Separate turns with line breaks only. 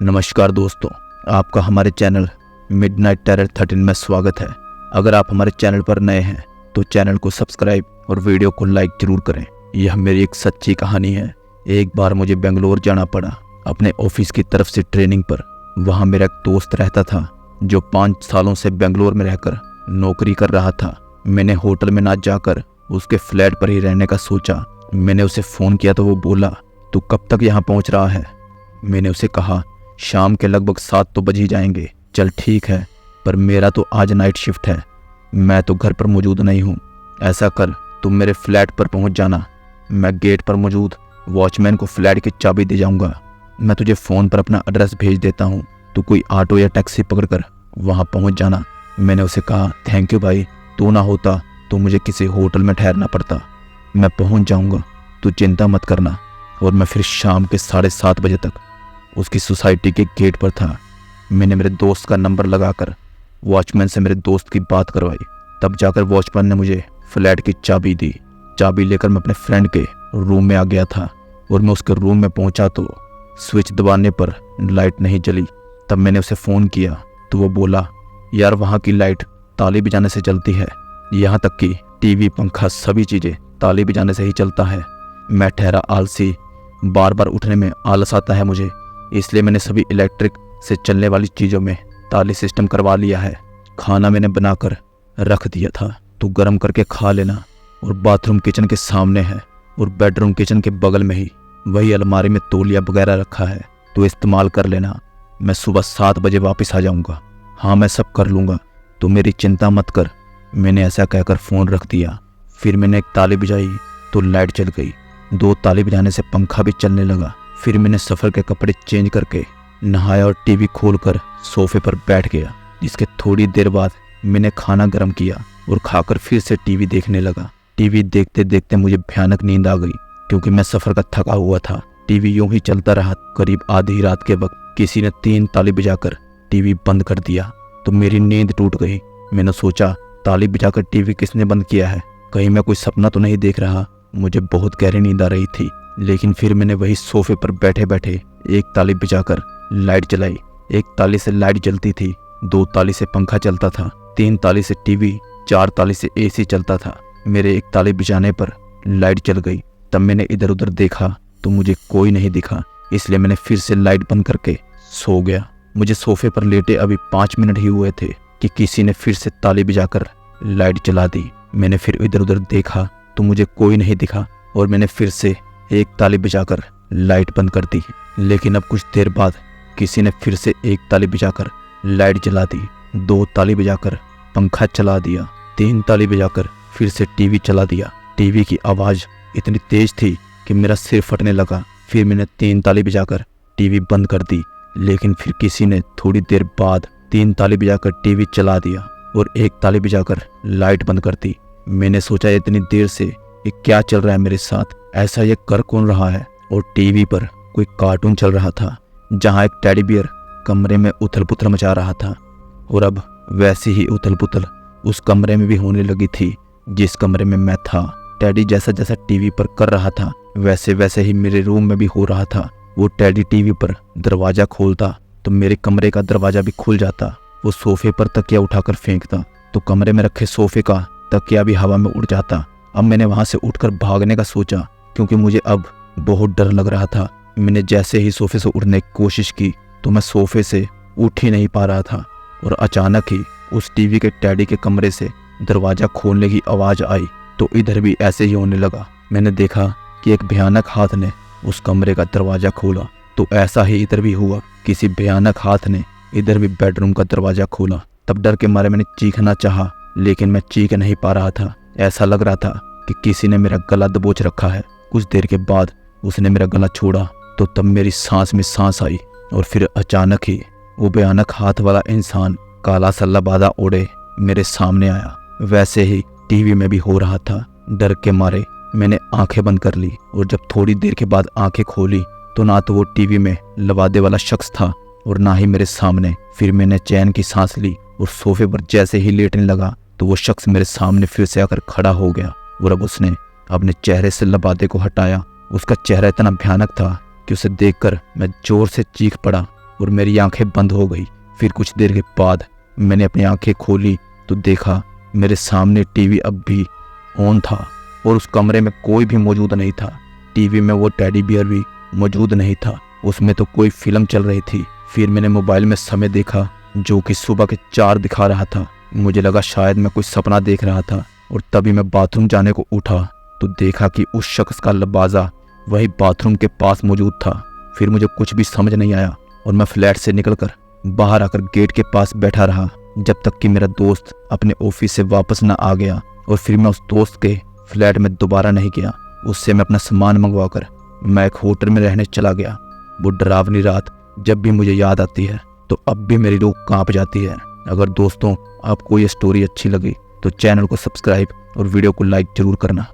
नमस्कार दोस्तों, आपका हमारे चैनल मिडनाइट टेरर 13 में स्वागत है। अगर आप हमारे चैनल पर नए हैं तो चैनल को सब्सक्राइब और वीडियो को लाइक जरूर करें। यह मेरी एक सच्ची कहानी है। एक बार मुझे बेंगलोर जाना पड़ा अपने ऑफिस की तरफ से ट्रेनिंग पर। वहाँ मेरा एक दोस्त रहता था जो 5 सालों से बेंगलोर में रहकर नौकरी कर रहा था। मैंने होटल में ना जाकर उसके फ्लैट पर ही रहने का सोचा। मैंने उसे फ़ोन किया तो वो बोला, तू कब तक यहाँ पहुँच रहा है? मैंने उसे कहा, शाम के लगभग 7 तो बज ही जाएंगे। चल ठीक है, पर मेरा तो आज नाइट शिफ्ट है, मैं तो घर पर मौजूद नहीं हूँ। ऐसा कर, तुम मेरे फ्लैट पर पहुँच जाना। मैं गेट पर मौजूद वॉचमैन को फ्लैट की चाबी दे जाऊँगा। मैं तुझे फ़ोन पर अपना एड्रेस भेज देता हूँ, तू कोई ऑटो या टैक्सी पकड़कर वहाँ पहुँच जाना। मैंने उसे कहा, थैंक यू भाई, तू ना होता तो मुझे किसी होटल में ठहरना पड़ता। मैं पहुँच जाऊँगा, तू चिंता मत करना। और मैं फिर शाम के 7:30 बजे तक उसकी सोसाइटी के गेट पर था। मैंने मेरे दोस्त का नंबर लगाकर वॉचमैन से मेरे दोस्त की बात करवाई। तब जाकर वॉचमैन ने मुझे फ्लैट की चाबी दी। चाबी लेकर मैं अपने फ्रेंड के रूम में आ गया था और मैं उसके रूम में पहुंचा तो स्विच दबाने पर लाइट नहीं जली। तब मैंने उसे फ़ोन किया तो वो बोला, यार वहाँ की लाइट ताली बजाने से चलती है, यहाँ तक कि टीवी, पंखा, सभी चीज़ें ताली बजाने से ही चलता है। मैं ठहरा आलसी, बार बार उठने में आलस आता है मुझे, इसलिए मैंने सभी इलेक्ट्रिक से चलने वाली चीज़ों में ताली सिस्टम करवा लिया है। खाना मैंने बनाकर रख दिया था, तो गर्म करके खा लेना। और बाथरूम किचन के सामने है और बेडरूम किचन के बगल में ही वही अलमारी में तौलिया वगैरह रखा है, तो इस्तेमाल कर लेना। मैं सुबह 7 बजे वापस आ जाऊँगा। हाँ, मैं सब कर लूँगा, तो मेरी चिंता मत कर। मैंने ऐसा कहकर फ़ोन रख दिया। फिर मैंने एक ताली बजाई तो लाइट चल गई। 2 ताली बजाने से पंखा भी चलने लगा। फिर मैंने सफ़र के कपड़े चेंज करके नहाया और टीवी खोलकर सोफे पर बैठ गया। इसके थोड़ी देर बाद मैंने खाना गर्म किया और खाकर फिर से टीवी देखने लगा। टीवी देखते देखते मुझे भयानक नींद आ गई, क्योंकि मैं सफ़र का थका हुआ था। टीवी यूं ही चलता रहा। करीब आधी रात के वक्त किसी ने 3 ताली बजाकर टीवी बंद कर दिया, तो मेरी नींद टूट गई। मैंने सोचा, ताली बजाकर टीवी किसने बंद किया है? कहीं मैं कोई सपना तो नहीं देख रहा? मुझे बहुत गहरी नींद आ रही थी। लेकिन फिर मैंने वही सोफे पर बैठे बैठे 1 ताली बजाकर लाइट जलाई। 1 ताली से लाइट जलती थी, 2 ताली से पंखा चलता था, 3 ताली से टीवी, 4 ताली से एसी चलता था। मेरे 1 ताली बजाने पर लाइट जल गई। तब मैंने इधर उधर देखा तो मुझे कोई नहीं दिखा, इसलिए मैंने फिर से लाइट बंद करके सो गया। मुझे सोफे पर लेटे अभी 5 मिनट ही हुए थे कि किसी ने फिर से ताली बजाकर लाइट जला दी। मैंने फिर इधर उधर देखा तो मुझे कोई नहीं दिखा और मैंने फिर से 1 ताली बजाकर लाइट बंद कर दी। लेकिन अब कुछ देर बाद किसी ने फिर से 1 ताली बजाकर लाइट जला दी, 2 ताली बजाकर पंखा चला दिया, 3 ताली बजाकर फिर से टीवी चला दिया। टीवी की आवाज़ इतनी तेज थी कि मेरा सिर फटने लगा। फिर मैंने 3 ताली बजाकर टीवी बंद कर दी। लेकिन फिर किसी ने थोड़ी देर बाद 3 ताली बजाकर टीवी चला दिया और 1 ताली बजाकर लाइट बंद कर दी। मैंने सोचा, इतनी देर से ये क्या चल रहा है मेरे साथ? ऐसा ये कर कौन रहा है? और टीवी पर कोई कार्टून चल रहा था, जहाँ एक टेडी बियर कमरे में उथल पुथल मचा रहा था। और अब वैसी ही उथल पुथल उस कमरे में भी होने लगी थी जिस कमरे में मैं था। टेडी जैसा जैसा टीवी पर कर रहा था, वैसे वैसे ही मेरे रूम में भी हो रहा था। वो टेडी टीवी पर दरवाज़ा खोलता तो मेरे कमरे का दरवाज़ा भी खुल जाता। वो सोफे पर तकिया उठाकर फेंकता तो कमरे में रखे सोफे का तकिया भी हवा में उड़ जाता। अब मैंने वहाँ से उठकर भागने का सोचा, क्योंकि मुझे अब बहुत डर लग रहा था। मैंने जैसे ही सोफे से उठने की कोशिश की तो मैं सोफे से उठ ही नहीं पा रहा था। और अचानक ही उस टीवी के टेडी के कमरे से दरवाज़ा खोलने की आवाज़ आई, तो इधर भी ऐसे ही होने लगा। मैंने देखा कि एक भयानक हाथ ने उस कमरे का दरवाज़ा खोला, तो ऐसा ही इधर भी हुआ। किसी भयानक हाथ ने इधर भी बेडरूम का दरवाज़ा खोला। तब डर के मारे मैंने चीखना चाहा, लेकिन मैं चीख नहीं पा रहा था। ऐसा लग रहा था कि किसी ने मेरा गला दबोच रखा है। कुछ देर के बाद उसने मेरा गला छोड़ा, तो तब मेरी सांस में सांस आई। और फिर अचानक ही वो भयानक हाथ वाला इंसान काला सल्ला बादा ओढ़े मेरे सामने आया। वैसे ही टीवी में भी हो रहा था। डर के मारे मैंने आंखें बंद कर ली और जब थोड़ी देर के बाद आंखें खोली तो ना तो वो टीवी में लबादे वाला शख्स था और ना ही मेरे सामने। फिर मैंने चैन की सांस ली और सोफे पर जैसे ही लेटने लगा तो वो शख्स मेरे सामने फिर से आकर खड़ा हो गया। और अब उसने अपने चेहरे से लबादे को हटाया। उसका चेहरा इतना भयानक था कि उसे देखकर मैं जोर से चीख पड़ा और मेरी आंखें बंद हो गई। फिर कुछ देर के बाद मैंने अपनी आंखें खोली तो देखा मेरे सामने टीवी अब भी ऑन था और उस कमरे में कोई भी मौजूद नहीं था। टीवी में वो टेडी बियर भी मौजूद नहीं था, उसमें तो कोई फिल्म चल रही थी। फिर मैंने मोबाइल में समय देखा जो कि सुबह के 4 दिखा रहा था। मुझे लगा शायद मैं कोई सपना देख रहा था और तभी मैं बाथरूम जाने को उठा तो देखा कि उस शख्स का लबाजा वही बाथरूम के पास मौजूद था। फिर मुझे कुछ भी समझ नहीं आया और मैं फ्लैट से निकलकर बाहर आकर गेट के पास बैठा रहा जब तक कि मेरा दोस्त अपने ऑफिस से वापस न आ गया। और फिर मैं उस दोस्त के फ्लैट में दोबारा नहीं गया। उससे मैं अपना सामान मंगवाकर मैं एक होटल में रहने चला गया। वो डरावनी रात जब भी मुझे याद आती है तो अब भी मेरी रूह कांप जाती है। अगर दोस्तों आपको ये स्टोरी अच्छी लगी तो चैनल को सब्सक्राइब और वीडियो को लाइक जरूर करना।